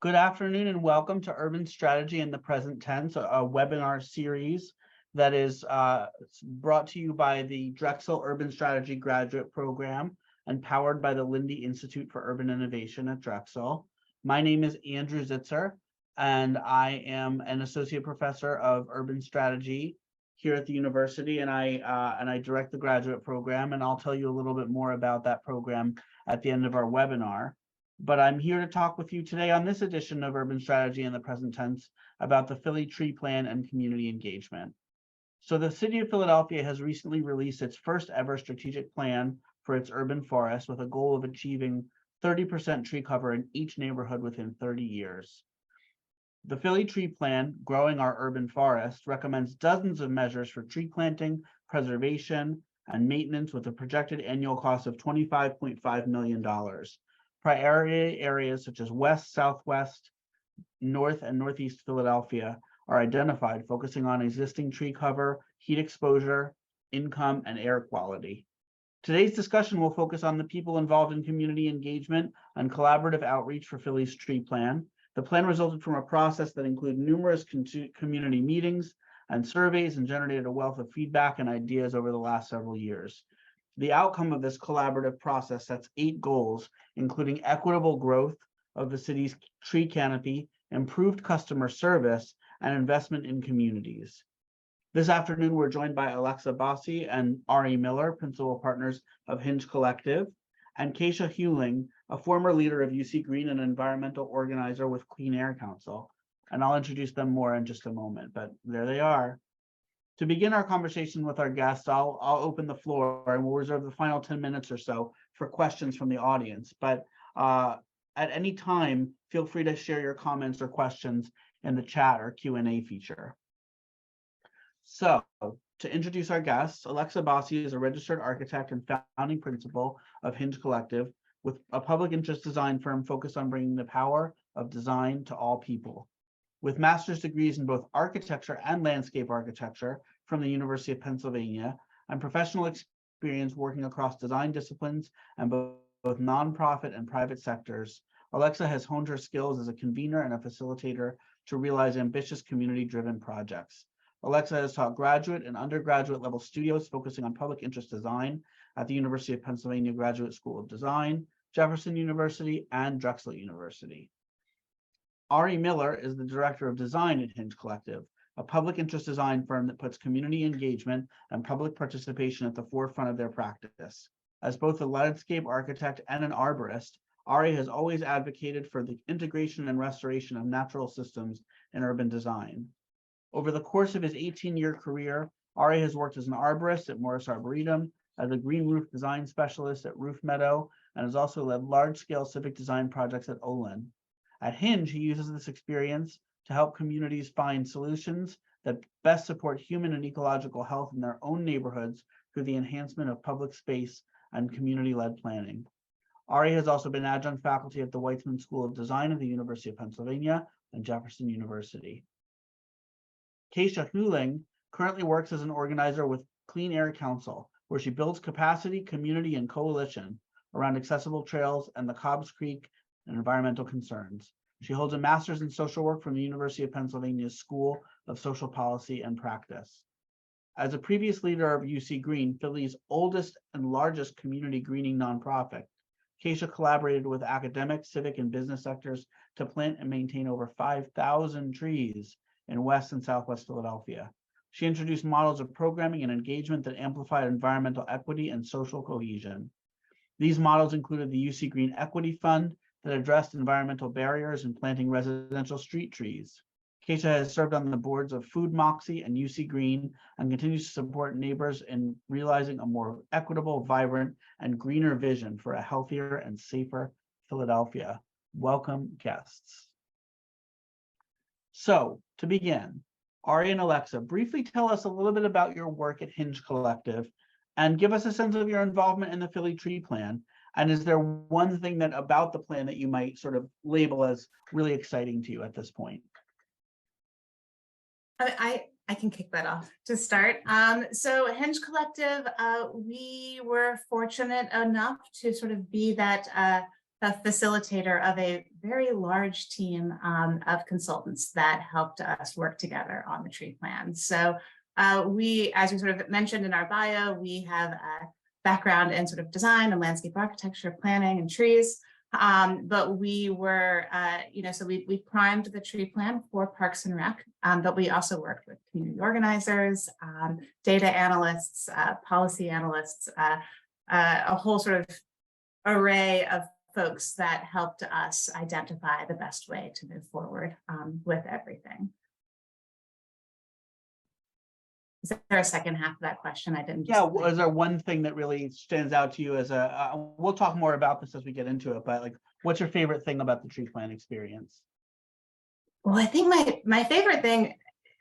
Good afternoon and welcome to Urban Strategy in the Present Tense, a webinar series that is brought to you by the Drexel Urban Strategy Graduate Program and powered by the Lindy Institute for Urban Innovation at Drexel. My name is Andrew Zitcer, and I am an associate professor of urban strategy here at the university, and I direct the graduate program, and I'll tell you a little bit more about that program at the end of our webinar. But I'm here to talk with you today on this edition of Urban Strategy in the Present Tense about the Philly Tree Plan and community engagement. So the city of Philadelphia has recently released its first ever strategic plan for its urban forest with a goal of achieving 30% tree cover in each neighborhood within 30 years. The Philly Tree Plan, Growing Our Urban Forest, recommends dozens of measures for tree planting, preservation, and maintenance with a projected annual cost of $25.5 million. Priority areas such as West, Southwest, North, and Northeast Philadelphia are identified, focusing on existing tree cover, heat exposure, income, and air quality. Today's discussion will focus on the people involved in community engagement and collaborative outreach for Philly's tree plan. The plan resulted from a process that included numerous community meetings and surveys and generated a wealth of feedback and ideas over the last several years. The outcome of this collaborative process sets 8 goals, including equitable growth of the city's tree canopy, improved customer service, and investment in communities. This afternoon, we're joined by Alexa Bosse and Ari Miller, principal partners of Hinge Collective, and Kiasha Huling, a former leader of UC Green and environmental organizer with Clean Air Council. And I'll introduce them more in just a moment, but there they are. To begin our conversation with our guests, I'll open the floor and we'll reserve the final 10 minutes or so for questions from the audience. But at any time, feel free to share your comments or questions in the chat or Q&A feature. So to introduce our guests, Alexa Bosse is a registered architect and founding principal of Hinge Collective, with a public interest design firm focused on bringing the power of design to all people. With master's degrees in both architecture and landscape architecture from the University of Pennsylvania, and professional experience working across design disciplines and both nonprofit and private sectors, Alexa has honed her skills as a convener and a facilitator to realize ambitious community-driven projects. Alexa has taught graduate and undergraduate level studios focusing on public interest design at the University of Pennsylvania Graduate School of Design, Jefferson University, and Drexel University. Ari Miller is the director of design at Hinge Collective, a public interest design firm that puts community engagement and public participation at the forefront of their practice. As both a landscape architect and an arborist, Ari has always advocated for the integration and restoration of natural systems in urban design. Over the course of his 18-year career, Ari has worked as an arborist at Morris Arboretum, as a green roof design specialist at Roof Meadow, and has also led large-scale civic design projects at Olin. At Hinge, he uses this experience to help communities find solutions that best support human and ecological health in their own neighborhoods through the enhancement of public space and community-led planning. Ari has also been adjunct faculty at the Weitzman School of Design at the University of Pennsylvania and Jefferson University. Kiasha Huling currently works as an organizer with Clean Air Council, where she builds capacity, community, and coalition around accessible trails and the Cobbs Creek and environmental concerns. She holds a master's in social work from the University of Pennsylvania's School of Social Policy and Practice. As a previous leader of UC Green, Philly's oldest and largest community greening nonprofit, Kiasha collaborated with academic, civic, and business sectors to plant and maintain over 5,000 trees in West and Southwest Philadelphia. She introduced models of programming and engagement that amplified environmental equity and social cohesion. These models included the UC Green Equity Fund that addressed environmental barriers in planting residential street trees. Kiasha has served on the boards of Food Moxie and UC Green and continues to support neighbors in realizing a more equitable, vibrant, and greener vision for a healthier and safer Philadelphia. Welcome, guests. So, to begin, Ari and Alexa, briefly tell us a little bit about your work at Hinge Collective and give us a sense of your involvement in the Philly Tree Plan. And is there one thing that about the plan that you might sort of label as really exciting to you at this point? I can kick that off to start. So Hinge Collective, we were fortunate enough to sort of be that a facilitator of a very large team of consultants that helped us work together on the tree plan. So we, as we sort of mentioned in our bio, we have a background in sort of design and landscape architecture, planning and trees. But we were, so we primed the tree plan for Parks and Rec, but we also worked with community organizers, data analysts, policy analysts, a whole sort of array of folks that helped us identify the best way to move forward with everything. Is there a second half of that question? I didn't. Yeah, is there one thing that really stands out to you as a, we'll talk more about this as we get into it, but like, what's your favorite thing about the tree plan experience? Well, I think my favorite thing,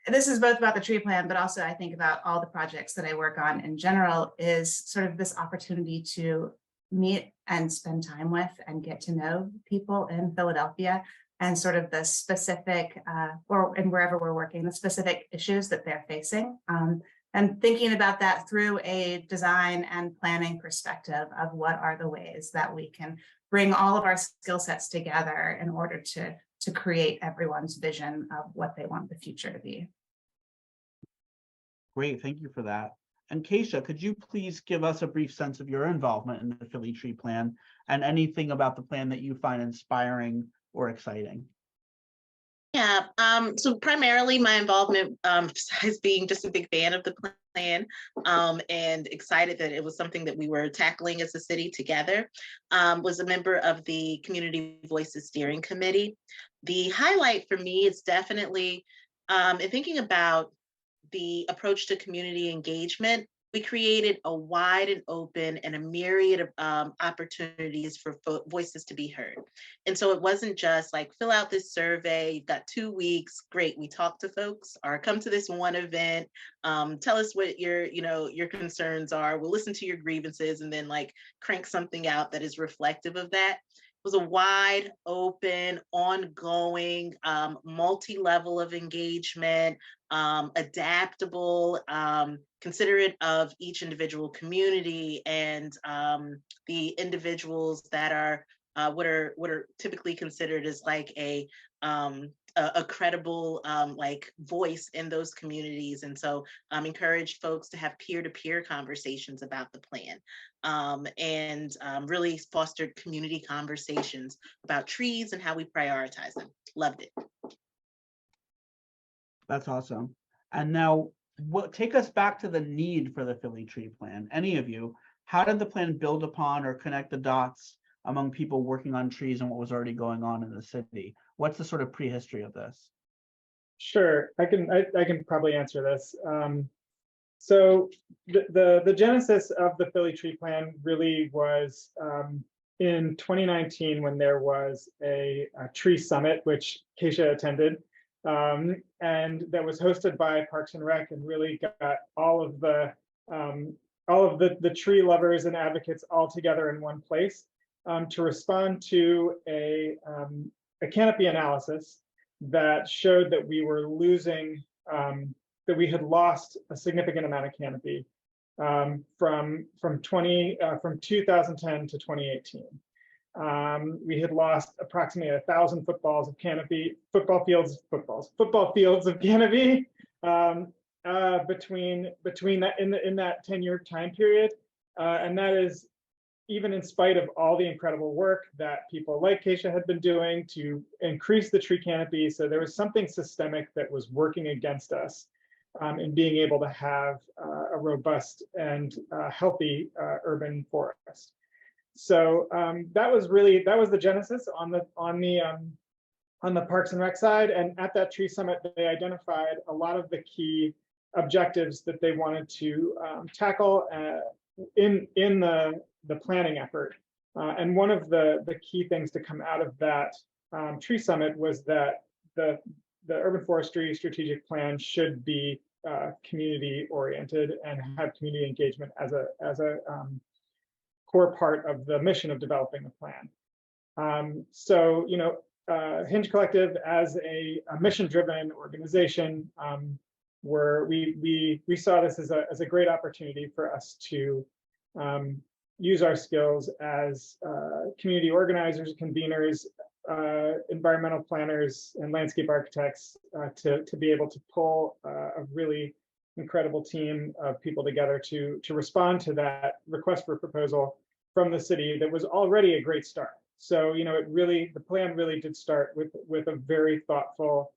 this is both about the tree plan, but also I think about all the projects that I work on in general, is sort of this opportunity to meet and spend time with and get to know people in Philadelphia and sort of the specific, and wherever we're working, the specific issues that they're facing. And thinking about that through a design and planning perspective of what are the ways that we can bring all of our skill sets together in order to create everyone's vision of what they want the future to be. Great, thank you for that. And Kiasha, could you please give us a brief sense of your involvement in the Philly Tree Plan and anything about the plan that you find inspiring or exciting? Yeah, so primarily my involvement, besides being just a big fan of the plan and excited that it was something that we were tackling as a city together, was a member of the Community Voices Steering Committee. The highlight for me is definitely in thinking about the approach to community engagement. We created a wide and open and a myriad of opportunities for voices to be heard. And so it wasn't just like, fill out this survey, you've got 2 weeks, great, we talk to folks, or come to this one event, tell us what your concerns are, we'll listen to your grievances, and then like crank something out that is reflective of that. It was a wide open, ongoing, multi-level of engagement, adaptable, considerate of each individual community and the individuals that are what are typically considered as like a credible like voice in those communities. And so encourage folks to have peer-to-peer conversations about the plan and really fostered community conversations about trees and how we prioritize them. Loved it. That's awesome. And now, take us back to the need for the Philly Tree Plan. Any of you, how did the plan build upon or connect the dots among people working on trees and what was already going on in the city? What's the sort of prehistory of this? Sure, I can probably answer this. So the genesis of the Philly Tree Plan really was in 2019 when there was a tree summit, which Kiasha attended. And that was hosted by Parks and Rec, and really got all of the tree lovers and advocates all together in one place to respond to a canopy analysis that showed that we were losing, that we had lost a significant amount of canopy from 2010 to 2018. We had lost approximately 1,000 footballs of canopy, football fields of canopy between that in that 10-year time period, and that is even in spite of all the incredible work that people like Kiasha had been doing to increase the tree canopy. So there was something systemic that was working against us in being able to have a robust and healthy urban forest. So that was the genesis on the Parks and Rec side. And at that tree summit, they identified a lot of the key objectives that they wanted to tackle in the planning effort. And one of the key things to come out of that tree summit was that the urban forestry strategic plan should be community oriented and have community engagement as a core part of the mission of developing the plan. So, Hinge Collective as a mission-driven organization, we saw this as a great opportunity for us to use our skills as community organizers, conveners, environmental planners, and landscape architects to be able to pull a really incredible team of people together to respond to that request for proposal from the city that was already a great start. So, you know, the plan really did start with a very thoughtful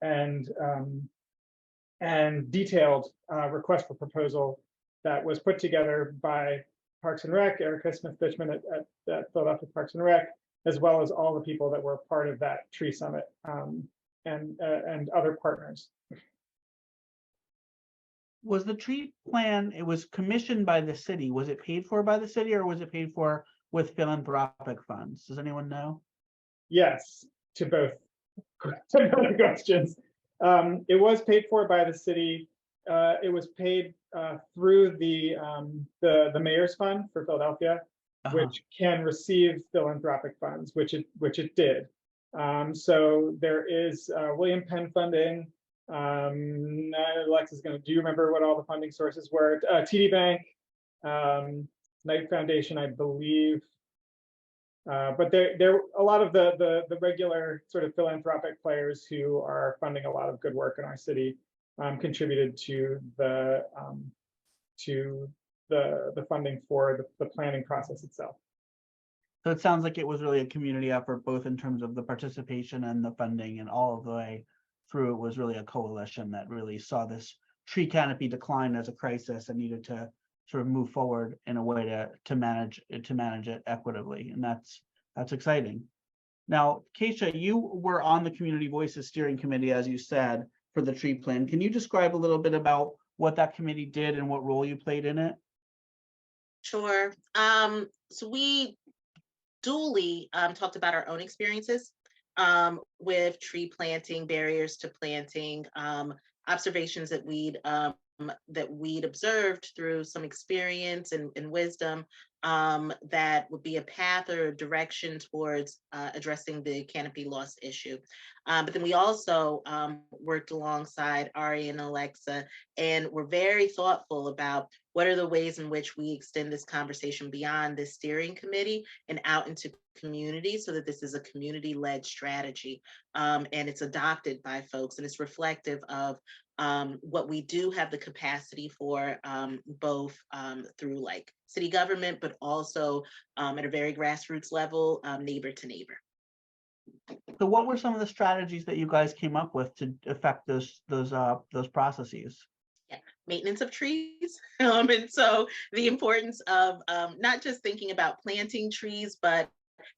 and detailed request for proposal that was put together by Parks and Rec, Erica Smith-Fishman at Philadelphia Parks and Rec, as well as all the people that were part of that tree summit and other partners. Was the tree plan, it was commissioned by the city, was it paid for by the city or was it paid for with philanthropic funds? Does anyone know? Yes, to both questions. It was paid for by the city. It was paid through the mayor's fund for Philadelphia, which can receive philanthropic funds, which it did. So there is William Penn funding. Alexa's do you remember what all the funding sources were? TD Bank, Knight Foundation, I believe. But there a lot of the regular sort of philanthropic players who are funding a lot of good work in our city contributed to the funding for the planning process itself. So it sounds like it was really a community effort, both in terms of the participation and the funding, and all of the way through. It was really a coalition that really saw this tree canopy decline as a crisis and needed to sort of move forward in a way to manage it equitably, and that's exciting. Now, Kiasha, you were on the Community Voices Steering Committee, as you said, for the tree plan. Can you describe a little bit about what that committee did and what role you played in it? Sure. So we duly talked about our own experiences with tree planting, barriers to planting, observations that we'd observed through some experience and wisdom that would be a path or a direction towards addressing the canopy loss issue. But then we also worked alongside Ari and Alexa, and were very thoughtful about what are the ways in which we extend this conversation beyond this steering committee and out into community, so that this is a community-led strategy and it's adopted by folks, and it's reflective of what we do have the capacity for, both through like city government, but also at a very grassroots level, neighbor to neighbor. So what were some of the strategies that you guys came up with to affect those processes? Yeah, maintenance of trees. And so the importance of not just thinking about planting trees, but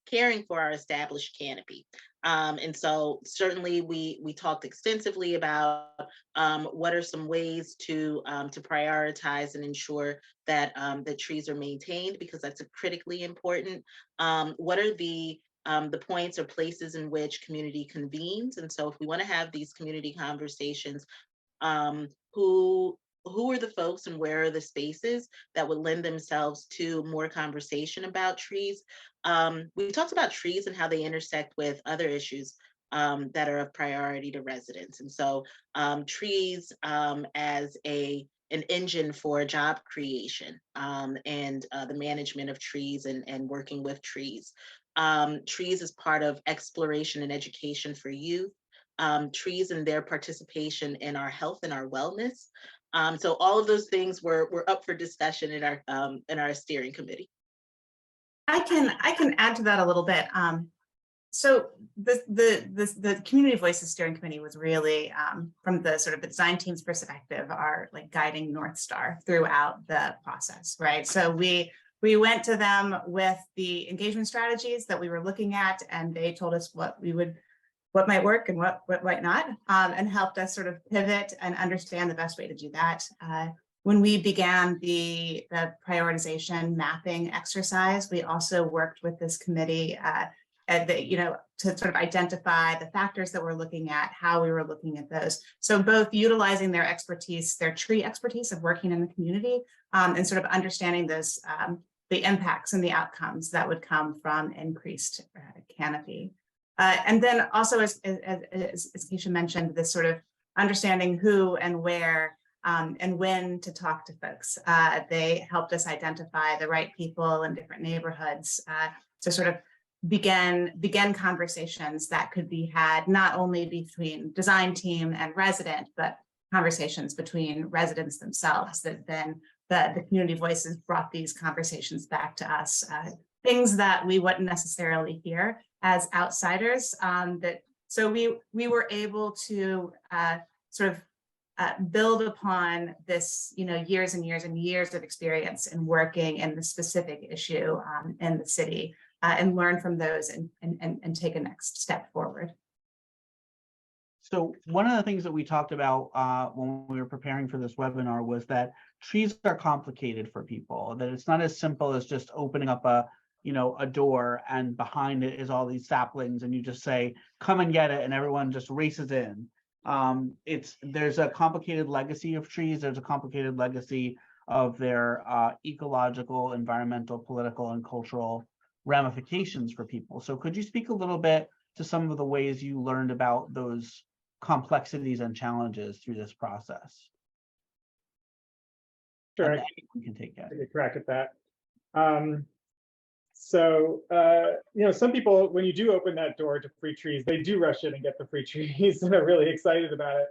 caring for our established canopy. And so certainly we talked extensively about what are some ways to prioritize and ensure that the trees are maintained, because that's critically important. What are the points or places in which community convenes? And so if we want to have these community conversations, who are the folks and where are the spaces that would lend themselves to more conversation about trees? We talked about trees and how they intersect with other issues that are of priority to residents. And so trees as an engine for job creation and the management of trees and working with trees. Trees as part of exploration and education for youth. Trees and their participation in our health and our wellness. So all of those things were up for discussion in our steering committee. I can add to that a little bit. So the Community Voices Steering Committee was really, from the sort of the design team's perspective, our like guiding North Star throughout the process, right? So we went to them with the engagement strategies that we were looking at, and they told us what might work and what might not, and helped us sort of pivot and understand the best way to do that. When we began the prioritization mapping exercise, we also worked with this committee to sort of identify the factors that we're looking at, how we were looking at those. So both utilizing their expertise, their tree expertise of working in the community, and sort of understanding those, the impacts and the outcomes that would come from increased canopy. And then also, as Kiasha mentioned, this sort of understanding who and where and when to talk to folks. They helped us identify the right people in different neighborhoods to sort of begin conversations that could be had not only between design team and resident, but conversations between residents themselves. That then the community voices brought these conversations back to us, things that we wouldn't necessarily hear as outsiders. So we were able to sort of build upon this, years and years and years of experience in working in the specific issue in the city, and learn from those and take a next step forward. So one of the things that we talked about when we were preparing for this webinar was that trees are complicated for people, that it's not as simple as just opening up a door and behind it is all these saplings and you just say, come and get it, and everyone just races in. There's a complicated legacy of trees. There's a complicated legacy of their ecological, environmental, political, and cultural ramifications for people. So could you speak a little bit to some of the ways you learned about those complexities and challenges through this process? Sure, we can take a crack at that. Some people, when you do open that door to free trees, they do rush in and get the free trees and are really excited about it.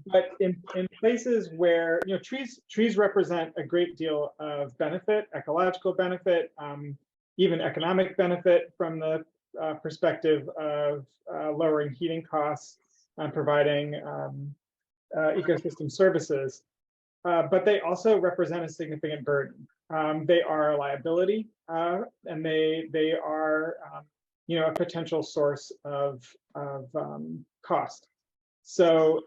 But in places where trees represent a great deal of benefit, ecological benefit, even economic benefit from the perspective of lowering heating costs and providing ecosystem services. But they also represent a significant burden. They are a liability, and they are a potential source of cost. So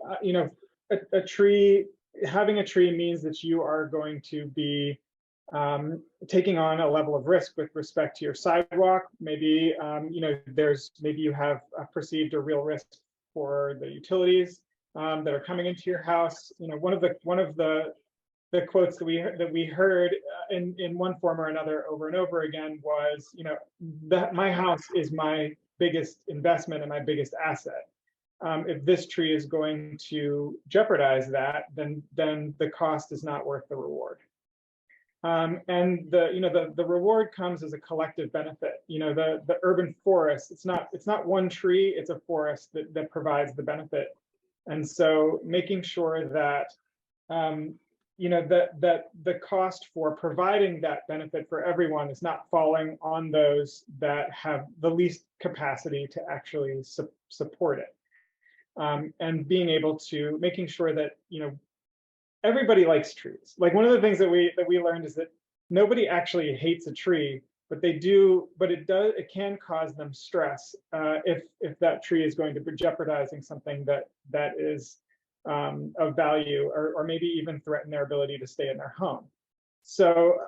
having a tree means that you are going to be taking on a level of risk with respect to your sidewalk. Maybe maybe you have perceived a real risk for the utilities that are coming into your house. One of the quotes that we heard in one form or another over and over again was, that my house is my biggest investment and my biggest asset. If this tree is going to jeopardize that, then the cost is not worth the reward. And the reward comes as a collective benefit. The urban forest, it's not one tree, it's a forest that provides the benefit. And so making sure that that the cost for providing that benefit for everyone is not falling on those that have the least capacity to actually support it. And being able to making sure that everybody likes trees. Like, one of the things that we learned is that nobody actually hates a tree, but it can cause them stress if that tree is going to be jeopardizing something that is of value, or maybe even threaten their ability to stay in their home. So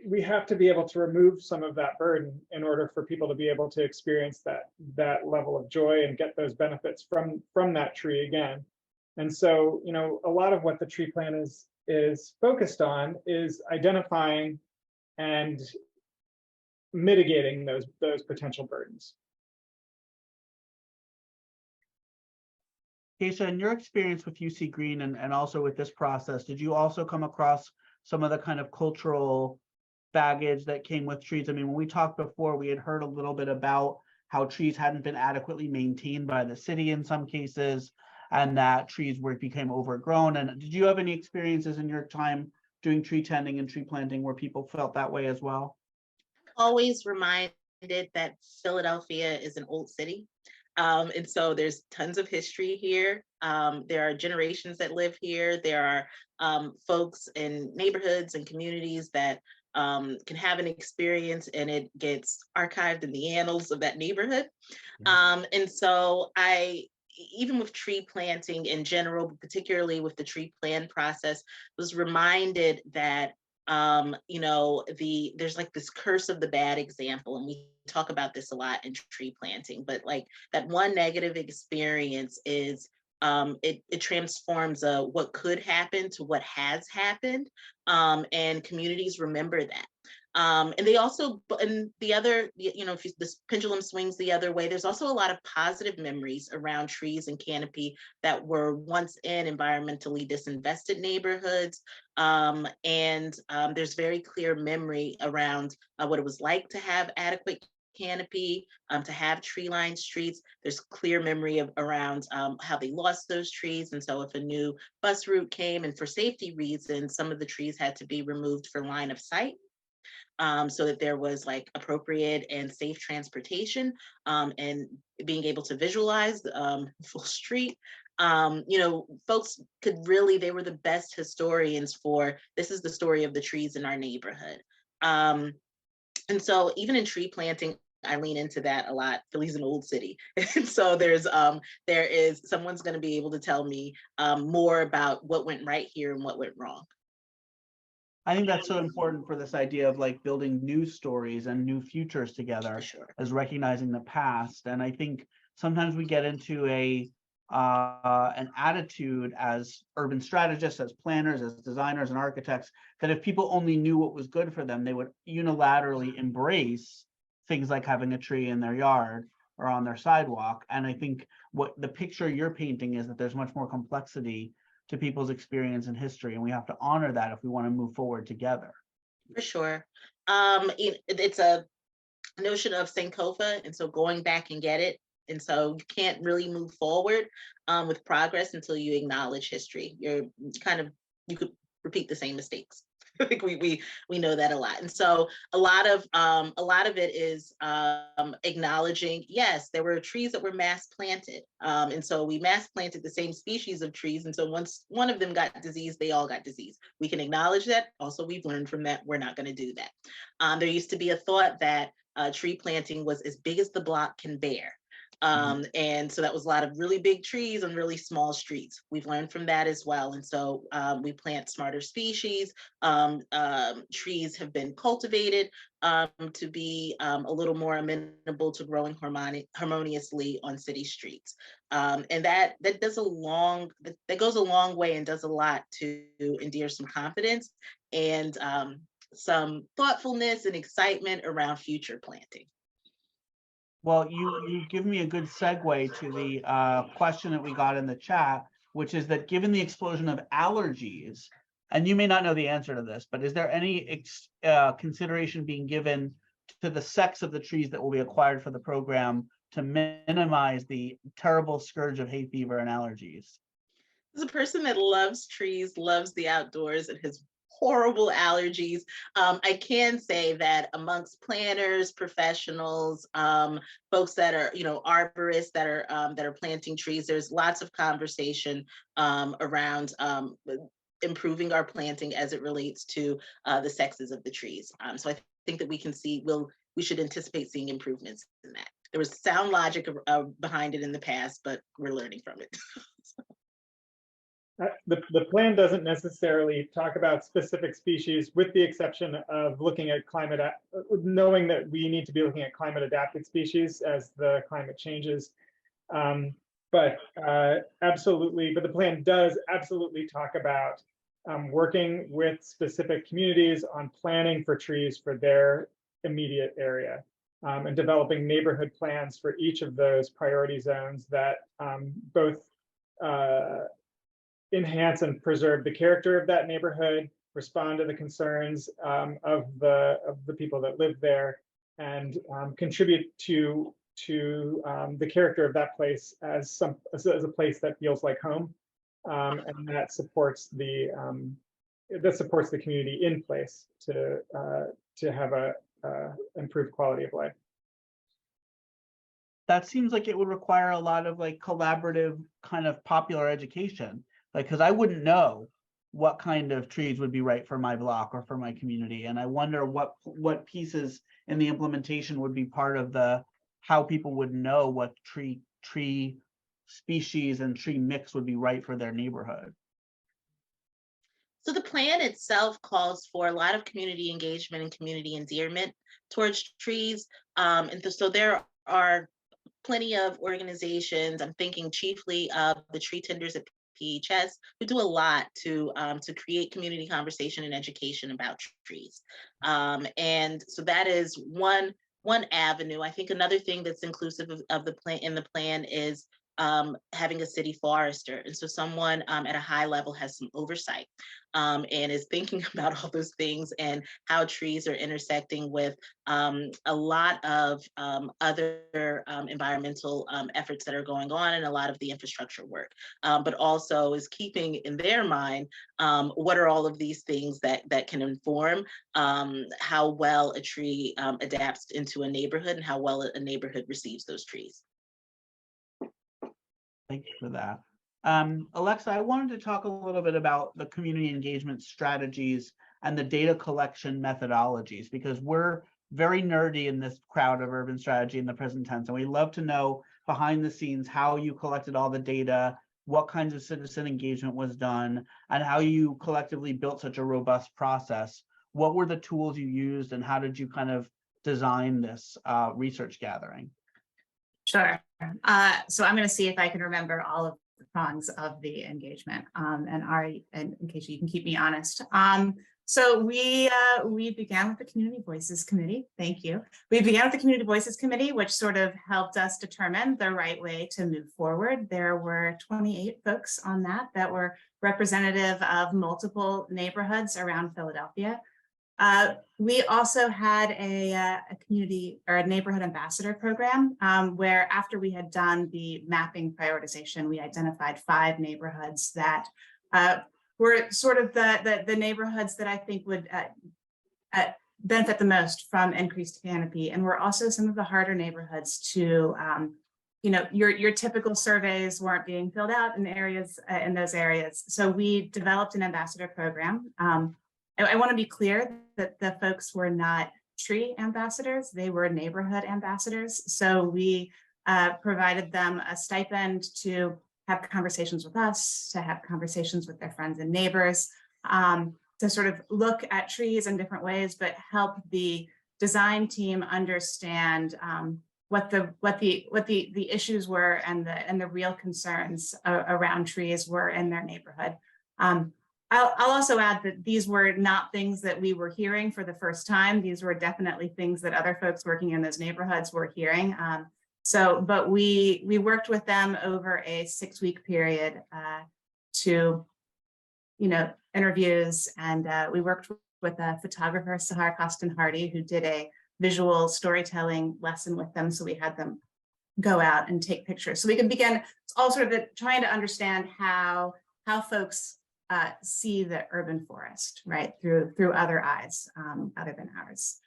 we have to be able to remove some of that burden in order for people to be able to experience that level of joy and get those benefits from that tree again. And so, a lot of what the tree plan is focused on is identifying and mitigating those potential burdens. Kiasha, in your experience with UC Green and also with this process, did you also come across some of the kind of cultural baggage that came with trees? I mean, when we talked before, we had heard a little bit about how trees hadn't been adequately maintained by the city in some cases, and that trees became overgrown. And did you have any experiences in your time doing tree tending and tree planting where people felt that way as well? Always reminded that Philadelphia is an old city. And so there's tons of history here. There are generations that live here. There are folks in neighborhoods and communities that can have an experience, and it gets archived in the annals of that neighborhood. And so even with tree planting in general, particularly with the tree plan process, was reminded that there's like this curse of the bad example, and we talk about this a lot in tree planting, but like that one negative experience is it transforms what could happen to what has happened, and communities remember that. And they also, and the other, if this pendulum swings the other way, there's also a lot of positive memories around trees and canopy that were once in environmentally disinvested neighborhoods. There's very clear memory around what it was like to have adequate canopy, to have tree-lined streets. There's clear memory around how they lost those trees. And so if a new bus route came, and for safety reasons, some of the trees had to be removed for line of sight. So that there was like appropriate and safe transportation, and being able to visualize the full street. Folks could really, they were the best historians for, this is the story of the trees in our neighborhood. And so even in tree planting, I lean into that a lot. Philly's an old city. And so there is someone's going to be able to tell me more about what went right here and what went wrong. I think that's so important for this idea of like building new stories and new futures together, Sure. as recognizing the past. And I think sometimes we get into an attitude as urban strategists, as planners, as designers and architects, that if people only knew what was good for them, they would unilaterally embrace things like having a tree in their yard or on their sidewalk. And I think what the picture you're painting is that there's much more complexity to people's experience and history, and we have to honor that if we want to move forward together. For sure. It's a notion of Sankofa, and so going back and get it. And so you can't really move forward with progress until you acknowledge history. You could repeat the same mistakes. I think we know that a lot. And so a lot of it is acknowledging, yes, there were trees that were mass planted. And so we mass planted the same species of trees. And so once one of them got disease, they all got disease. We can acknowledge that. Also, we've learned from that. We're not going to do that. There used to be a thought that tree planting was as big as the block can bear. And so that was a lot of really big trees on really small streets. We've learned from that as well. And so we plant smarter species. Trees have been cultivated to be a little more amenable to growing harmoniously on city streets. And that goes a long way and does a lot to endear some confidence and some thoughtfulness and excitement around future planting. Well, you give me a good segue to the question that we got in the chat, which is that given the explosion of allergies, and you may not know the answer to this, but is there any consideration being given to the sex of the trees that will be acquired for the program to minimize the terrible scourge of hay fever and allergies? As a person that loves trees, loves the outdoors, and has horrible allergies, I can say that amongst planners, professionals, folks that are, arborists that are planting trees, there's lots of conversation around improving our planting as it relates to the sexes of the trees. So I think that we should anticipate seeing improvements in that. There was sound logic behind it in the past, but we're learning from it. The plan doesn't necessarily talk about specific species, with the exception of looking at knowing that we need to be looking at climate adapted species as the climate changes. But the plan does absolutely talk about working with specific communities on planning for trees for their immediate area, and developing neighborhood plans for each of those priority zones that both enhance and preserve the character of that neighborhood, respond to the concerns of the people that live there, and contribute to the character of that place as a place that feels like home, and that supports the community in place to have a improved quality of life. That seems like it would require a lot of like collaborative kind of popular education. Because I wouldn't know what kind of trees would be right for my block or for my community. And I wonder what pieces in the implementation would be part of how people would know what tree species and tree mix would be right for their neighborhood. So the plan itself calls for a lot of community engagement and community endearment towards trees. And so there are plenty of organizations. I'm thinking chiefly of the tree tenders at PHS, who do a lot to create community conversation and education about trees. And so that is one avenue. I think another thing that's inclusive of the plan in the plan is having a city forester. And so someone at a high level has some oversight and is thinking about all those things and how trees are intersecting with a lot of other environmental efforts that are going on and a lot of the infrastructure work, but also is keeping in their mind what are all of these things that can inform how well a tree adapts into a neighborhood and how well a neighborhood receives those trees. Thank you for that. Alexa, I wanted to talk a little bit about the community engagement strategies and the data collection methodologies, because we're very nerdy in this crowd of urban strategy in the present tense, and we love to know behind the scenes how you collected all the data, what kinds of citizen engagement was done, and how you collectively built such a robust process. What were the tools you used, and how did you kind of design this research gathering? Sure. So I'm going to see if I can remember all of the prongs of the engagement. And Ari, and in case you can keep me honest. So we began with the Community Voices Committee. Thank you. We began with the Community Voices Committee, which sort of helped us determine the right way to move forward. There were 28 folks on that were representative of multiple neighborhoods around Philadelphia. We also had a community or a neighborhood ambassador program where after we had done the mapping prioritization, we identified 5 neighborhoods that were sort of the neighborhoods that I think would benefit the most from increased canopy, and were also some of the harder neighborhoods to, you know, your typical surveys weren't being filled out in areas in those areas. So we developed an ambassador program. I want to be clear that the folks were not tree ambassadors, they were neighborhood ambassadors. So we provided them a stipend to have conversations with us, to have conversations with their friends and neighbors, to sort of look at trees in different ways, but help the design team understand what the issues were and the real concerns around trees were in their neighborhood. I'll also add that these were not things that we were hearing for the first time. These were definitely things that other folks working in those neighborhoods were hearing. But we worked with them over a 6-week period to, you know, interviews, and we worked with a photographer, Sahar Costin Hardy, who did a visual storytelling lesson with them. So we had them go out and take pictures. So we could begin all sort of trying to understand how folks see the urban forest, right, through other eyes other than ours.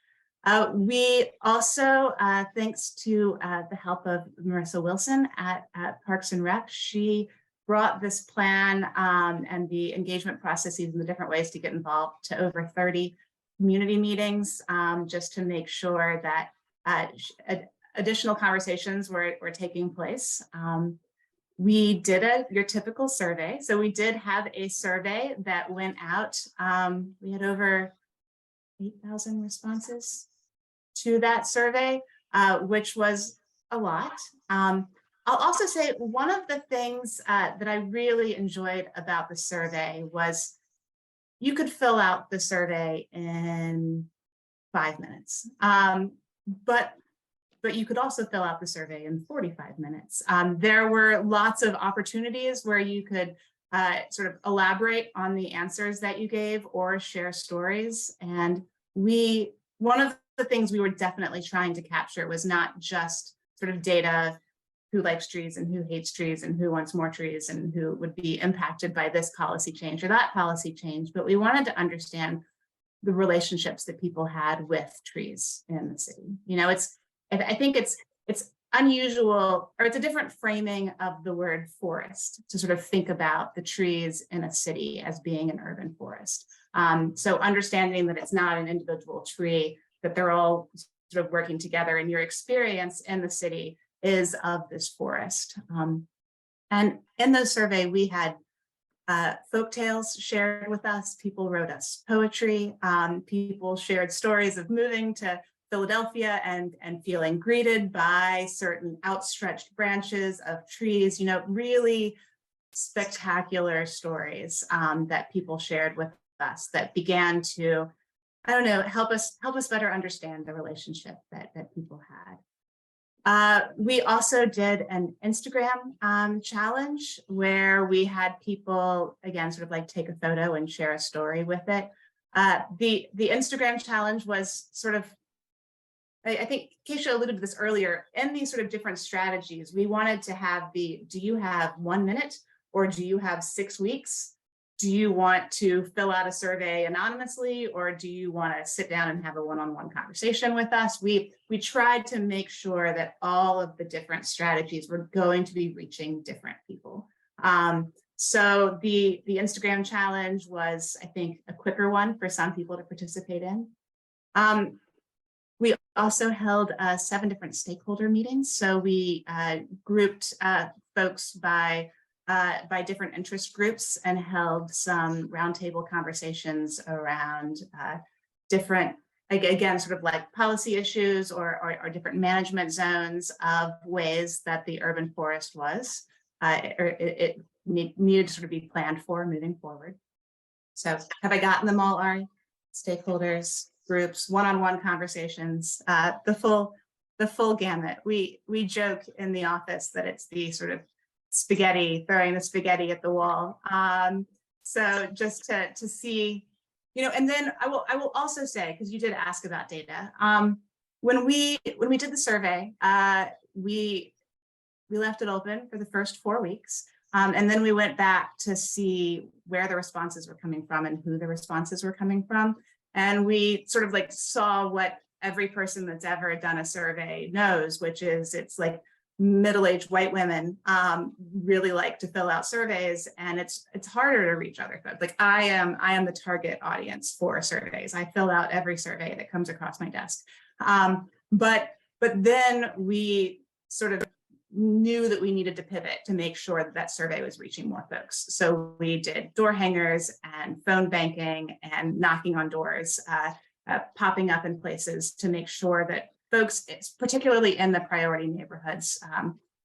We also, thanks to the help of Marissa Wilson at Parks and Rec, she brought this plan and the engagement processes and the different ways to get involved to over 30 community meetings, just to make sure that additional conversations were taking place. We did your typical survey. So we did have a survey that went out. We had over 8,000 responses to that survey, which was a lot. I'll also say one of the things that I really enjoyed about the survey was you could fill out the survey in 5 minutes. But you could also fill out the survey in 45 minutes. There were lots of opportunities where you could sort of elaborate on the answers that you gave or share stories. And one of the things we were definitely trying to capture was not just sort of data, who likes trees and who hates trees and who wants more trees and who would be impacted by this policy change or that policy change, but we wanted to understand the relationships that people had with trees in the city. You know, I think it's unusual, or it's a different framing of the word forest to sort of think about the trees in a city as being an urban forest. So understanding that it's not an individual tree, that they're all sort of working together, and your experience in the city is of this forest. And in the survey, we had folk tales shared with us. People wrote us poetry. People shared stories of moving to Philadelphia and feeling greeted by certain outstretched branches of trees, you know, really spectacular stories that people shared with us that began to, I don't know, help us better understand the relationship that people had. We also did an Instagram challenge where we had people, again, sort of like take a photo and share a story with it. The Instagram challenge was sort of, I think Kiasha alluded to this earlier, in these sort of different strategies, we wanted to have do you have 1 minute or do you have 6 weeks? Do you want to fill out a survey anonymously, or do you want to sit down and have a one-on-one conversation with us? We tried to make sure that all of the different strategies were going to be reaching different people. So the Instagram challenge was, I think, a quicker one for some people to participate in. We also held 7 different stakeholder meetings. So we grouped folks by different interest groups and held some roundtable conversations around different, again, sort of like policy issues or different management zones of ways that the urban forest was, or it needed to sort of be planned for moving forward. So have I gotten them all, Ari? Stakeholders, groups, one-on-one conversations, the full gamut. We joke in the office that it's the sort of spaghetti, throwing the spaghetti at the wall. So just to see, and then I will also say, because you did ask about data, when we did the survey, we left it open for the first 4 weeks. And then we went back to see where the responses were coming from and who the responses were coming from. And we sort of like saw what every person that's ever done a survey knows, which is it's like middle-aged white women really like to fill out surveys, and it's harder to reach other folks. Like I am the target audience for surveys. I fill out every survey that comes across my desk. But then we sort of knew that we needed to pivot to make sure that that survey was reaching more folks. So we did door hangers and phone banking and knocking on doors, popping up in places to make sure that folks, particularly in the priority neighborhoods,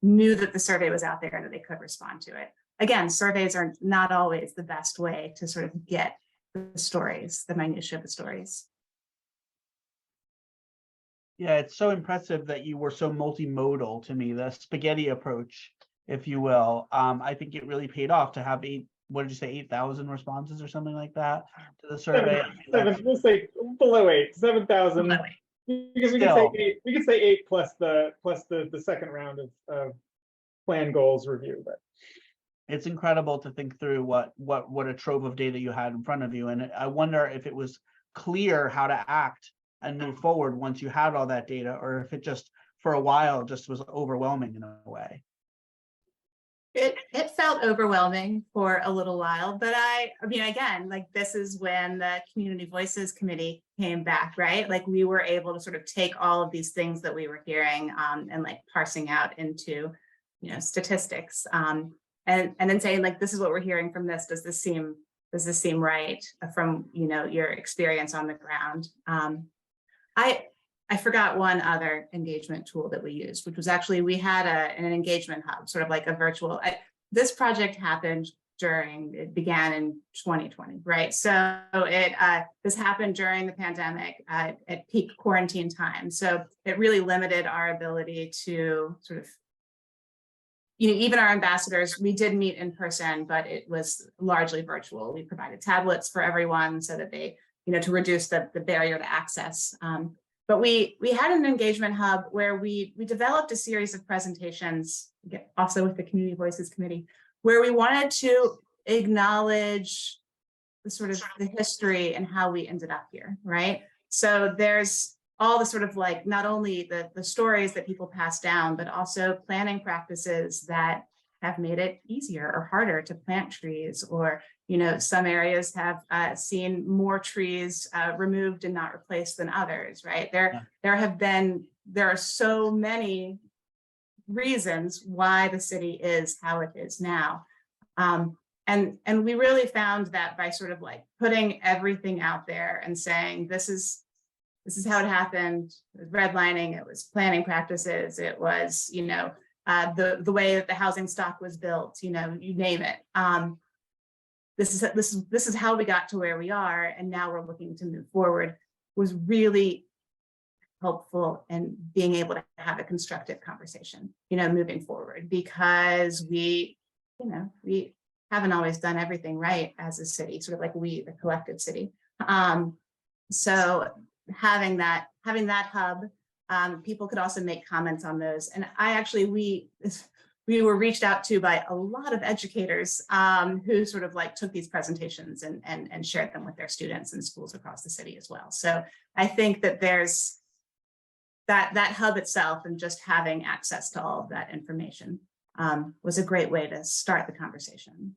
knew that the survey was out there and that they could respond to it. Again, surveys are not always the best way to sort of get the stories, the minutiae of the stories. Yeah, it's so impressive that you were so multimodal to me, the spaghetti approach, if you will. I think it really paid off to have what did you say, 8,000 responses or something like that to the survey. We'll say below 8, 7,000. Because we could say 8 plus the second round of plan goals review. But it's incredible to think through what a trove of data you had in front of you. And I wonder if it was clear how to act and move forward once you had all that data, or if it just for a while just was overwhelming in a way. It felt overwhelming for a little while, but I mean, again, like this is when the Community Voices Committee came back, right? Like we were able to sort of take all of these things that we were hearing and like parsing out into, statistics, and then saying like, this is what we're hearing from this. Does this seem right from your experience on the ground? I forgot one other engagement tool that we used, which was actually, we had an engagement hub, sort of like a virtual, this project it began in 2020, right? So this happened during the pandemic at peak quarantine time. So it really limited our ability to sort of, even our ambassadors, we did meet in person, but it was largely virtual. We provided tablets for everyone so that they, to reduce the barrier to access. But we had an engagement hub where we developed a series of presentations, also with the Community Voices Committee, where we wanted to acknowledge the sort of the history and how we ended up here, right? So there's all the sort of like, not only the stories that people pass down, but also planning practices that have made it easier or harder to plant trees, or some areas have seen more trees removed and not replaced than others, right? There are so many reasons why the city is how it is now. And we really found that by sort of like putting everything out there and saying, this is how it happened. It was redlining, it was planning practices, it was, the way that the housing stock was built, you name it. This is how we got to where we are, and now we're looking to move forward, was really helpful in being able to have a constructive conversation, moving forward, because we haven't always done everything right as a city, sort of like we, the collective city. So having that hub, people could also make comments on those. And we were reached out to by a lot of educators who sort of like took these presentations and shared them with their students and schools across the city as well. So I think that there's that hub itself, and just having access to all of that information was a great way to start the conversation.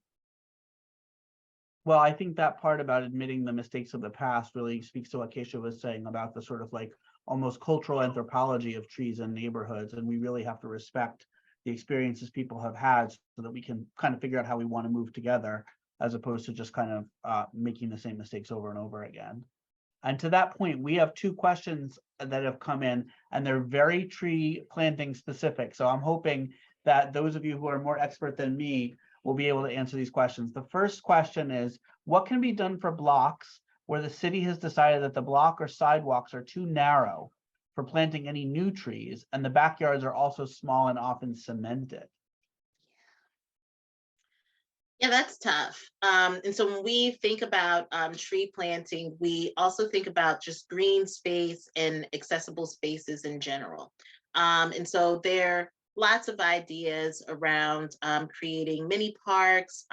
Well, I think that part about admitting the mistakes of the past really speaks to what Kiasha was saying about the sort of like almost cultural anthropology of trees in neighborhoods. And we really have to respect the experiences people have had so that we can kind of figure out how we want to move together, as opposed to just kind of making the same mistakes over and over again. And to that point, we have 2 questions that have come in, and they're very tree planting specific. So I'm hoping that those of you who are more expert than me will be able to answer these questions. The first question is, what can be done for blocks where the city has decided that the block or sidewalks are too narrow for planting any new trees, and the backyards are also small and often cemented? Yeah, that's tough. And so when we think about tree planting, we also think about just green space and accessible spaces in general. And so there lots of ideas around creating mini parks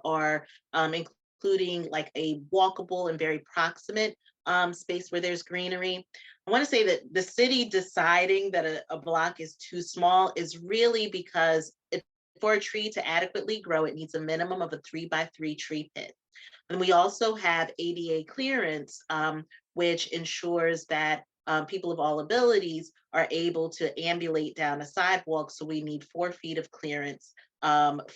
or including like a walkable and very proximate space where there's greenery. I want to say that the city deciding that a block is too small is really because for a tree to adequately grow, it needs a minimum of a 3x3 tree pit. And we also have ADA clearance, which ensures that people of all abilities are able to ambulate down a sidewalk. So we need 4 feet of clearance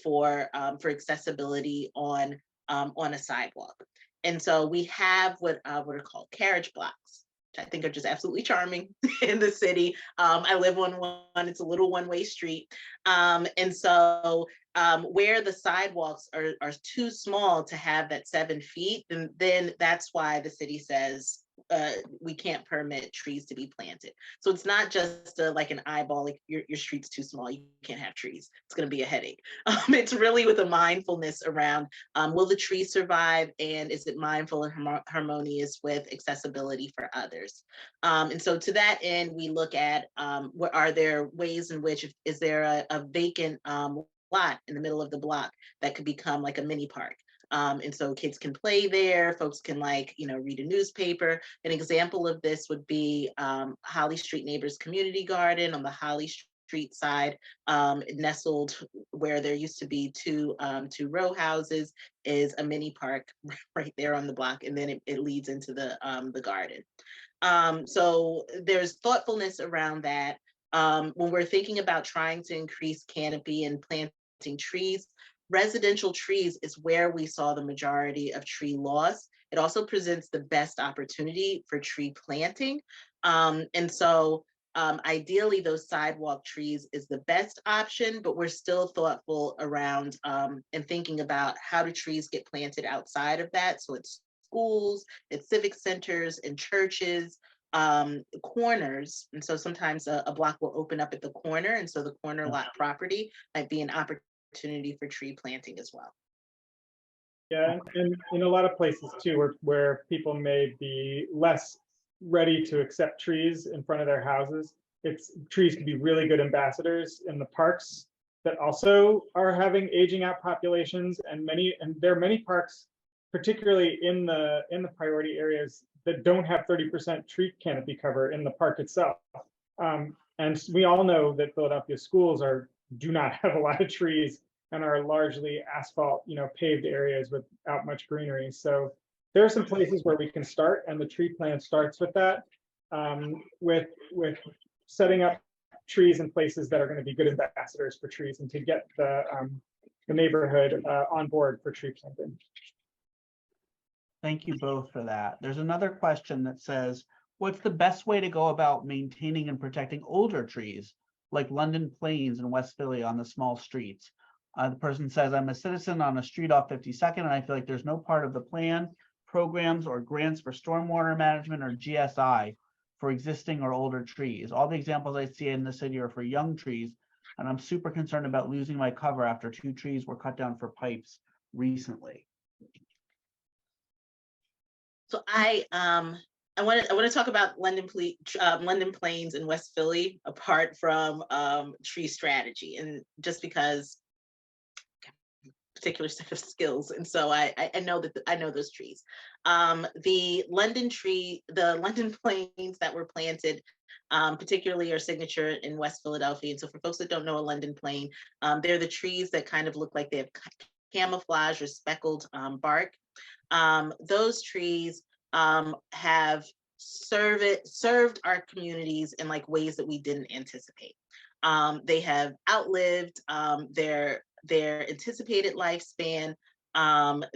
for accessibility on a sidewalk. And so we have what are called carriage blocks, which I think are just absolutely charming in the city. I live on one, it's a little one-way street. And so where the sidewalks are too small to have that 7 feet, then that's why the city says we can't permit trees to be planted. So it's not just like an eyeball, like your street's too small, you can't have trees. It's going to be a headache. It's really with a mindfulness around will the tree survive, and is it mindful and harmonious with accessibility for others? And so to that end, we look at what are there ways in which, is there a vacant lot in the middle of the block that could become like a mini park? And so kids can play there, folks can read a newspaper. An example of this would be Holly Street Neighbors Community Garden on the Holly Street side, nestled where there used to be two row houses, is a mini park right there on the block, and then it leads into the garden. So there's thoughtfulness around that. When we're thinking about trying to increase canopy and planting trees, residential trees is where we saw the majority of tree loss. It also presents the best opportunity for tree planting. And so ideally those sidewalk trees is the best option, but we're still thoughtful around and thinking about how do trees get planted outside of that. So it's schools, it's civic centers and churches, corners. And so sometimes a block will open up at the corner. And so the corner lot property might be an opportunity for tree planting as well. Yeah, and in a lot of places too, where people may be less ready to accept trees in front of their houses, trees can be really good ambassadors in the parks that also are having aging out populations, and there are many parks, particularly in the priority areas, that don't have 30% tree canopy cover in the park itself. And we all know that Philadelphia schools do not have a lot of trees and are largely asphalt, paved areas without much greenery. So there are some places where we can start, and the tree plan starts with that, with setting up trees in places that are going to be good ambassadors for trees, and to get the neighborhood on board for tree planting. Thank you both for that. There's another question that says, what's the best way to go about maintaining and protecting older trees like London Plains and West Philly on the small streets. The person says, I'm a citizen on a street off 52nd, and I feel like there's no part of the plan, programs, or grants for stormwater management or GSI for existing or older trees. All the examples I see in the city are for young trees, and I'm super concerned about losing my cover after 2 trees were cut down for pipes recently. So I want to talk about London Plains and West Philly apart from tree strategy, and just because particular set of skills, and so I know that I know those trees. The London Plains that were planted, particularly are signature in West Philadelphia. And so for folks that don't know a London Plain, they're the trees that kind of look like they have camouflage or speckled bark. Those trees have served our communities in like ways that we didn't anticipate. They have outlived their anticipated lifespan.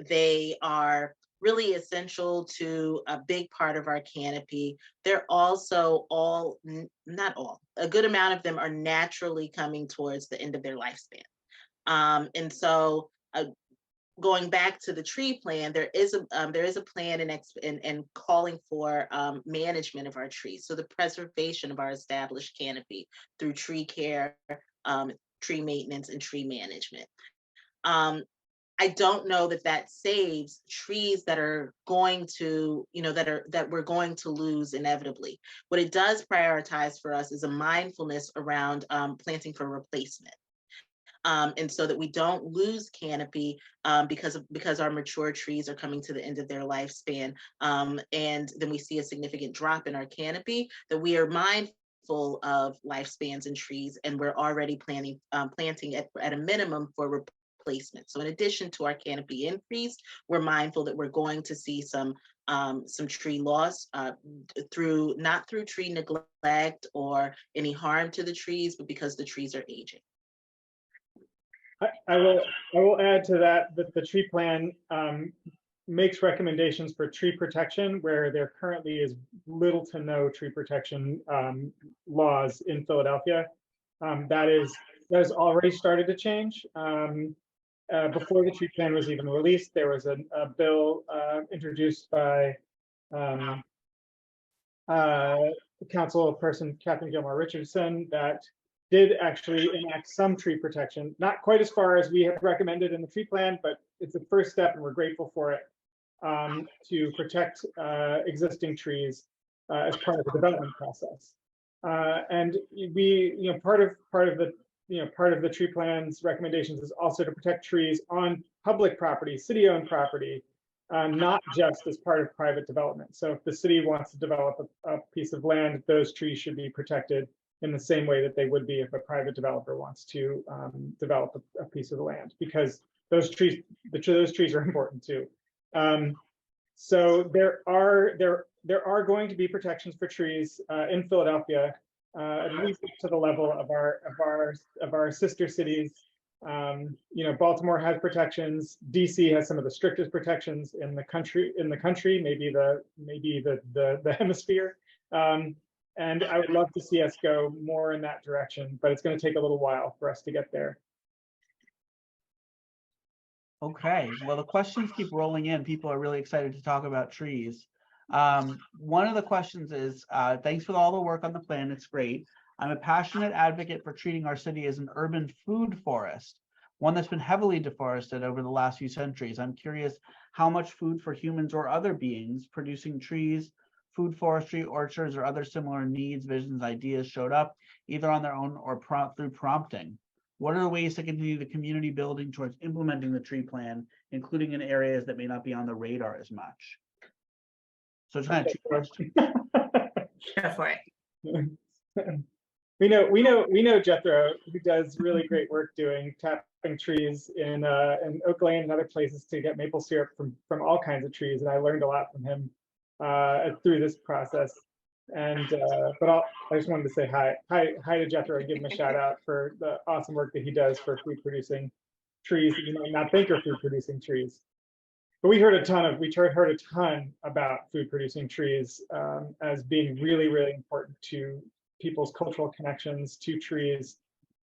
They are really essential to a big part of our canopy. They're also not all, a good amount of them are naturally coming towards the end of their lifespan. And so going back to the tree plan, there is a plan and calling for management of our trees. So the preservation of our established canopy through tree care, tree maintenance, and tree management. I don't know that saves trees that are going to, that we're going to lose inevitably. What it does prioritize for us is a mindfulness around planting for replacement. And so that we don't lose canopy because our mature trees are coming to the end of their lifespan, and then we see a significant drop in our canopy, that we are mindful of lifespans in trees, and we're already planting at a minimum for replacement. So in addition to our canopy increase, we're mindful that we're going to see some tree loss not through tree neglect or any harm to the trees, but because the trees are aging. I will add to that the tree plan makes recommendations for tree protection where there currently is little to no tree protection laws in Philadelphia. That has already started to change. Before the tree plan was even released, there was a bill introduced by Councilperson Catherine Gilmore Richardson that did actually enact some tree protection, not quite as far as we had recommended in the tree plan, but it's a first step and we're grateful for it, to protect existing trees as part of the development process. And we, part of the tree plan's recommendations is also to protect trees on public property, city-owned property, not just as part of private development. So if the city wants to develop a piece of land, those trees should be protected in the same way that they would be if a private developer wants to develop a piece of the land, because those trees are important too. So there are going to be protections for trees in Philadelphia, at least to the level of our sister cities. Baltimore has protections. DC has some of the strictest protections in the country. Maybe the hemisphere. And I would love to see us go more in that direction, but it's going to take a little while for us to get there. Okay, well, the questions keep rolling in. People are really excited to talk about trees. One of the questions is, thanks for all the work on the plan. It's great. I'm a passionate advocate for treating our city as an urban food forest, one that's been heavily deforested over the last few centuries. I'm curious how much food for humans or other beings producing trees, food forestry, orchards, or other similar needs, visions, ideas showed up, either on their own or through prompting. What are the ways to continue the community building towards implementing the tree plan, including in areas that may not be on the radar as much? So it's kind of two questions. Go for it. We know Jethro, who does really great work tapping trees in Oak Lane and other places to get maple syrup from all kinds of trees, and I learned a lot from him through this process. And but I just wanted to say hi to Jethro and give him a shout out for the awesome work that he does for food producing trees that you might not think are food producing trees. But we heard a ton about food producing trees as being really, really important to people's cultural connections to trees.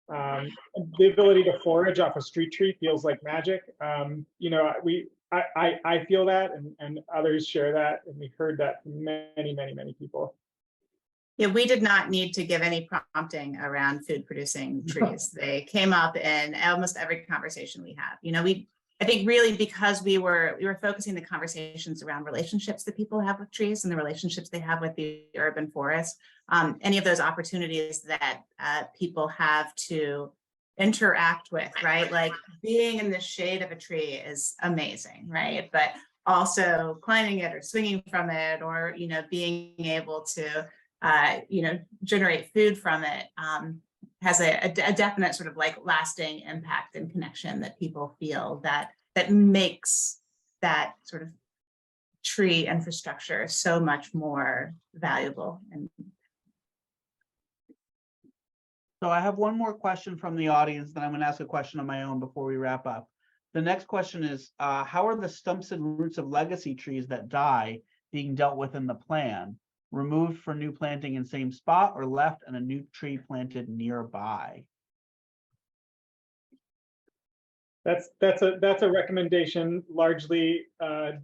The ability to forage off a street tree feels like magic. You know, I feel that, and others share that, and we heard that from many people. Yeah, we did not need to give any prompting around food producing trees. They came up in almost every conversation we have. You know, I think really because we were focusing the conversations around relationships that people have with trees and the relationships they have with the urban forest. Any of those opportunities that people have to interact with, right? Like being in the shade of a tree is amazing, right? But also climbing it or swinging from it, or, you know, being able to, you know, generate food from it has a definite sort of like lasting impact and connection that people feel that makes that sort of tree infrastructure so much more valuable. And so I have one more question from the audience, then I'm going to ask a question of my own before we wrap up. The next question is, how are the stumps and roots of legacy trees that die being dealt with in the plan? Removed for new planting in same spot, or left and a new tree planted nearby? That's a recommendation largely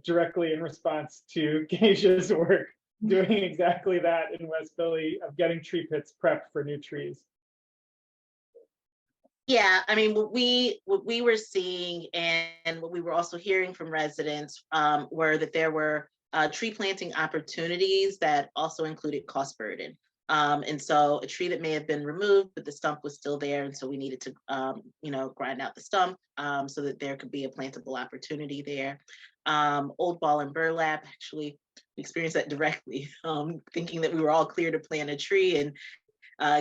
directly in response to Kiasha's work, doing exactly that in West Philly, of getting tree pits prepped for new trees. Yeah, I mean, what we were seeing and what we were also hearing from residents were that there were tree planting opportunities that also included cost burden. And so a tree that may have been removed, but the stump was still there. And so we needed to, you know, grind out the stump so that there could be a plantable opportunity there. Old ball and burlap, actually, we experienced that directly, thinking that we were all clear to plant a tree and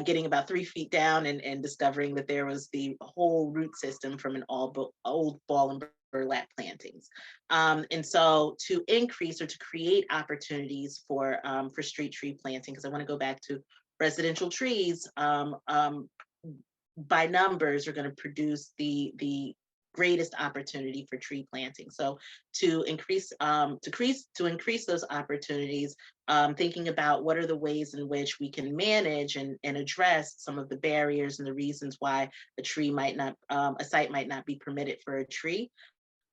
getting about 3 feet down and discovering that there was the whole root system from an old ball and burlap plantings. And so to increase or to create opportunities for street tree planting, because I want to go back to residential trees, by numbers are going to produce the greatest opportunity for tree planting. So to increase those opportunities, thinking about what are the ways in which we can manage and address some of the barriers and the reasons why a site might not be permitted for a tree.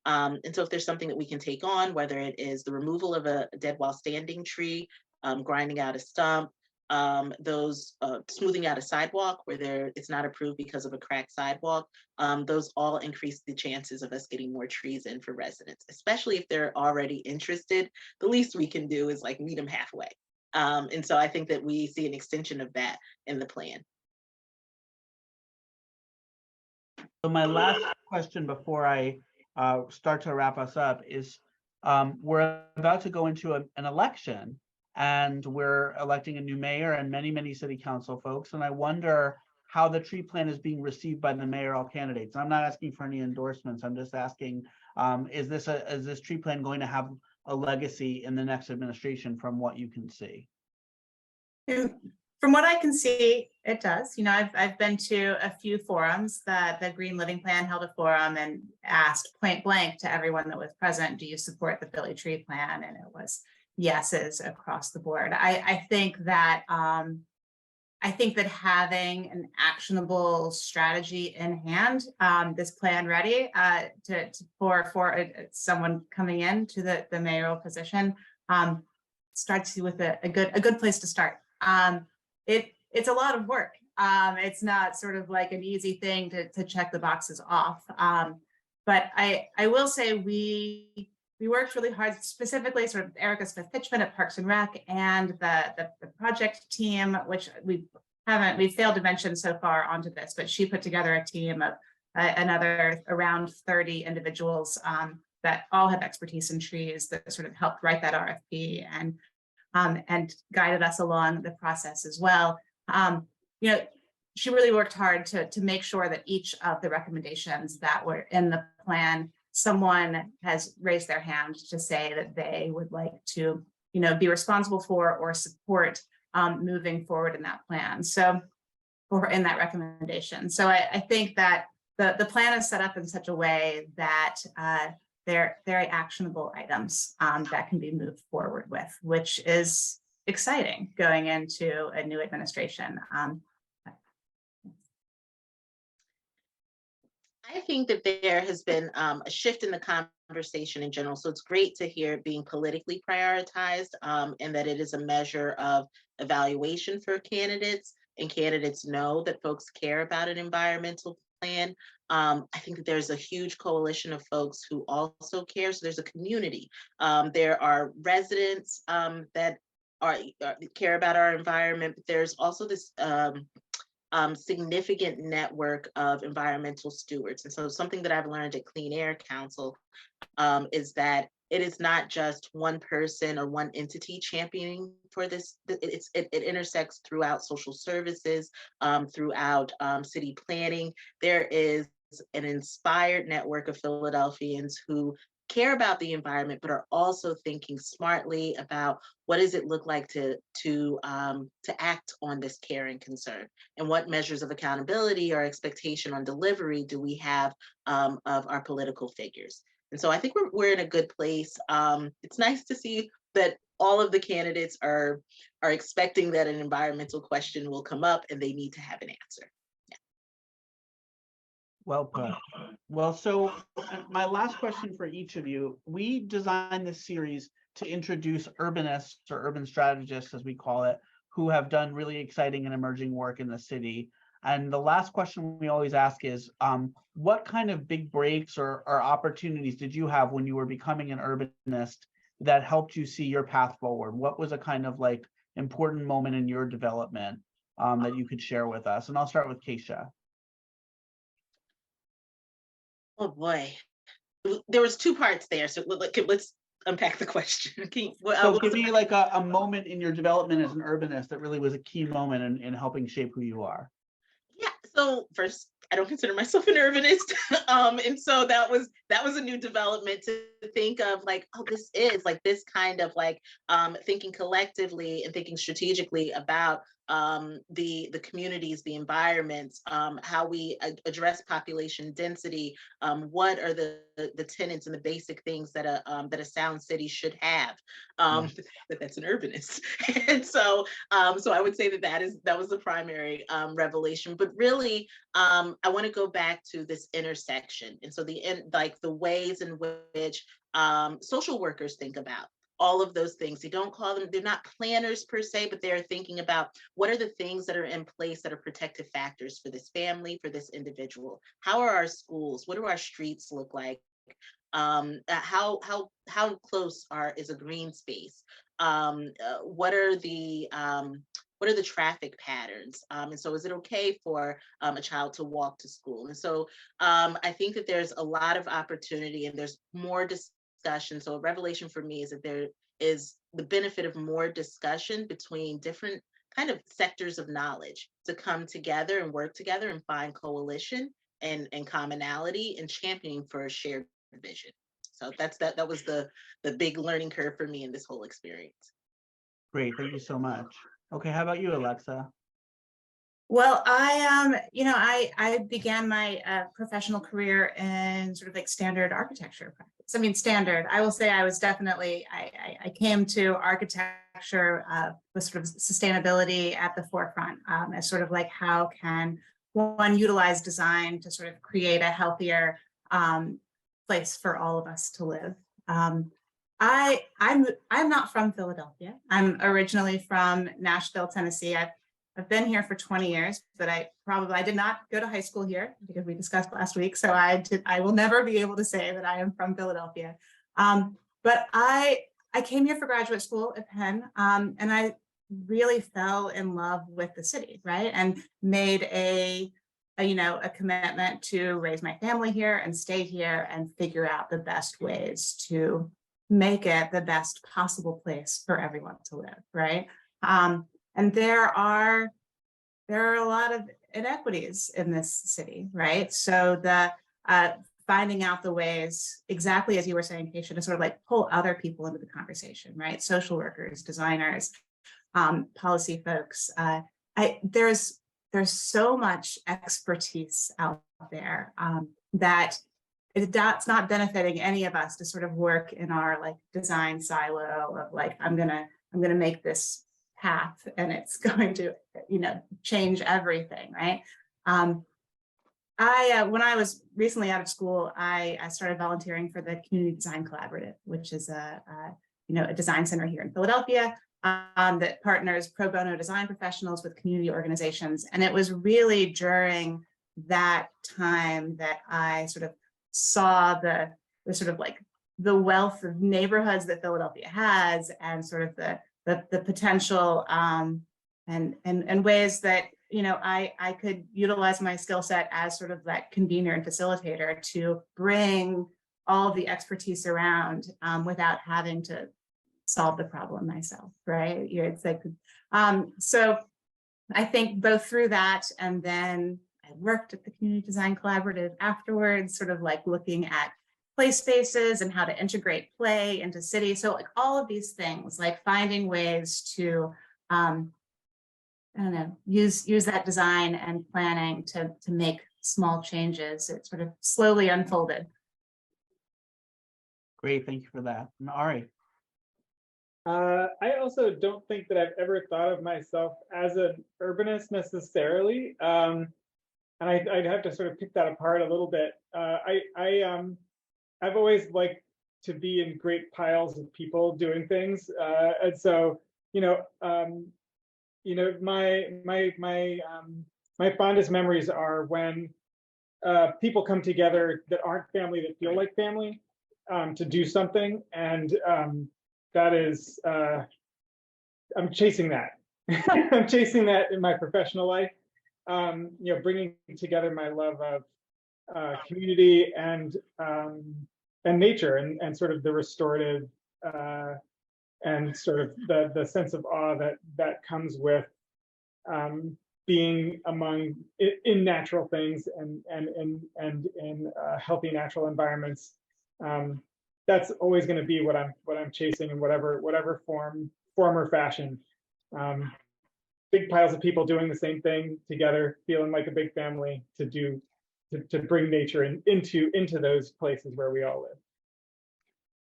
And so if there's something that we can take on, whether it is the removal of a dead while standing tree, grinding out a stump, smoothing out a sidewalk where it's not approved because of a cracked sidewalk, those all increase the chances of us getting more trees in for residents, especially if they're already interested. The least we can do is like meet them halfway. And so I think that we see an extension of that in the plan. So my last question before I start to wrap us up is, we're about to go into an election, and we're electing a new mayor and many city council folks. And I wonder how the tree plan is being received by the mayoral candidates. I'm not asking for any endorsements. I'm just asking, is this tree plan going to have a legacy in the next administration from what you can see? From what I can see, it does. You know, I've been to a few forums that the Green Living Plan held a forum and asked point blank to everyone that was present, do you support the Philly tree plan? And it was yeses across the board. I think that having an actionable strategy in hand, this plan ready for someone coming into the mayoral position, starts you with a good place to start. It's a lot of work. It's not sort of like an easy thing to check the boxes off. But I will say we worked really hard, specifically sort of Erica Smith-Pitchman at Parks and Rec and the project team, which we failed to mention so far onto this, but she put together a team of another around 30 individuals that all have expertise in trees that sort of helped write that RFP and guided us along the process as well. You know, she really worked hard to make sure that each of the recommendations that were in the plan, someone has raised their hand to say that they would like to, you know, be responsible for or support moving forward in that plan. So, or in that recommendation. So I think that the plan is set up in such a way that they're very actionable items that can be moved forward with, which is exciting going into a new administration. I think that there has been a shift in the conversation in general. So it's great to hear it being politically prioritized, and that it is a measure of evaluation for candidates, and candidates know that folks care about an environmental plan. I think that there's a huge coalition of folks who also care. So there's a community. There are residents that care about our environment, but there's also this significant network of environmental stewards. And so something that I've learned at Clean Air Council is that it is not just one person or one entity championing for this. It intersects throughout social services, throughout city planning. There is an inspired network of Philadelphians who care about the environment, but are also thinking smartly about what does it look like to act on this care and concern, and what measures of accountability or expectation on delivery do we have of our political figures. And so I think we're in a good place. It's nice to see that all of the candidates are expecting that an environmental question will come up and they need to have an answer. Well put. Well, so my last question for each of you, we designed this series to introduce urbanists or urban strategists, as we call it, who have done really exciting and emerging work in the city. And the last question we always ask is, what kind of big breaks or opportunities did you have when you were becoming an urbanist that helped you see your path forward? What was a kind of like important moment in your development that you could share with us? And I'll start with Kiasha. Oh boy, there was two parts there. So let's unpack the question. So give me like a moment in your development as an urbanist that really was a key moment in helping shape who you are. Yeah, so first, I don't consider myself an urbanist. And so that was a new development to think of, like, oh, this is like this kind of like thinking collectively and thinking strategically about the communities, the environments, how we address population density, what are the tenets and the basic things that a sound city should have. That's an urbanist. And so so I would say that was the primary revelation. But really, I want to go back to this intersection, and so the ways in which social workers think about all of those things. They're not planners per se, but they're thinking about what are the things that are in place that are protective factors for this family, for this individual. How are our schools? What do our streets look like? How close is a green space? What are the traffic patterns? And so is it okay for a child to walk to school? And so I think that there's a lot of opportunity and there's more discussion. So a revelation for me is that there is the benefit of more discussion between different kind of sectors of knowledge to come together and work together and find coalition and commonality and championing for a shared vision. So that was the big learning curve for me in this whole experience. Great, thank you so much. Okay, how about you, Alexa? Well, I began my professional career in sort of like standard architecture practice. I mean, standard. I will say I was definitely, I came to architecture with sort of sustainability at the forefront, as sort of like how can one utilize design to sort of create a healthier place for all of us to live. I'm not from Philadelphia. I'm originally from Nashville, Tennessee. I've been here for 20 years, but I did not go to high school here because we discussed last week. So I will never be able to say that I am from Philadelphia. But I came here for graduate school at Penn, and I really fell in love with the city, right? And made a commitment to raise my family here and stay here and figure out the best ways to make it the best possible place for everyone to live, right? And there are a lot of inequities in this city, right? So the finding out the ways, exactly as you were saying, Kiasha, to sort of like pull other people into the conversation, right? Social workers, designers, policy folks. There's so much expertise out there that that's not benefiting any of us to sort of work in our like design silo of like, I'm gonna make this path and it's going to, change everything, right? When I was recently out of school, I started volunteering for the Community Design Collaborative, which is a design center here in Philadelphia that partners pro bono design professionals with community organizations. And it was really during that time that I sort of saw the sort of like the wealth of neighborhoods that Philadelphia has, and sort of the potential and ways that I could utilize my skill set as sort of that convener and facilitator to bring all of the expertise around without having to solve the problem myself, right? It's like, so I think both through that, and then I worked at the Community Design Collaborative afterwards, sort of like looking at play spaces and how to integrate play into cities. So like all of these things, like finding ways to, I don't know, use that design and planning to make small changes. It sort of slowly unfolded. Great, thank you for that. And Ari. I also don't think that I've ever thought of myself as an urbanist necessarily. And I'd have to sort of pick that apart a little bit. I've always liked to be in great piles of people doing things. And so, my fondest memories are when people come together that aren't family, that feel like family, to do something. And that is, I'm chasing that. I'm chasing that in my professional life. Bringing together my love of community and nature, and sort of the restorative and sort of the sense of awe that comes with being in natural things and in healthy natural environments. That's always going to be what I'm chasing in whatever form or fashion. Big piles of people doing the same thing together, feeling like a big family to bring nature into those places where we all live.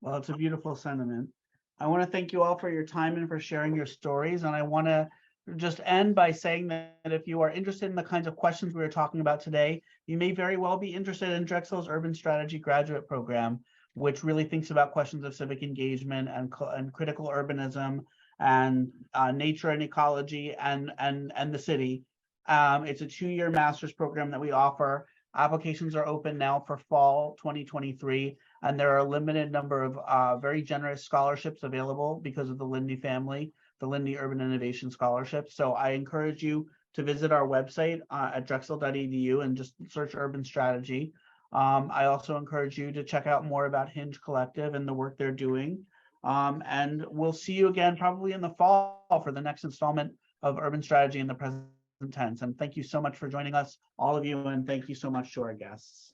Well, it's a beautiful sentiment. I want to thank you all for your time and for sharing your stories. And I want to just end by saying that if you are interested in the kinds of questions we were talking about today, you may very well be interested in Drexel's Urban Strategy graduate program, which really thinks about questions of civic engagement and critical urbanism and nature and ecology and the city. It's a 2-year master's program that we offer. Applications are open now for fall 2023, and there are a limited number of very generous scholarships available because of the Lindy family, the Lindy Urban Innovation Scholarship. So I encourage you to visit our website at drexel.edu and just search Urban Strategy. I also encourage you to check out more about Hinge Collective and the work they're doing. And we'll see you again probably in the fall for the next installment of Urban Strategy in the present tense. And thank you so much for joining us, all of you, and thank you so much to our guests.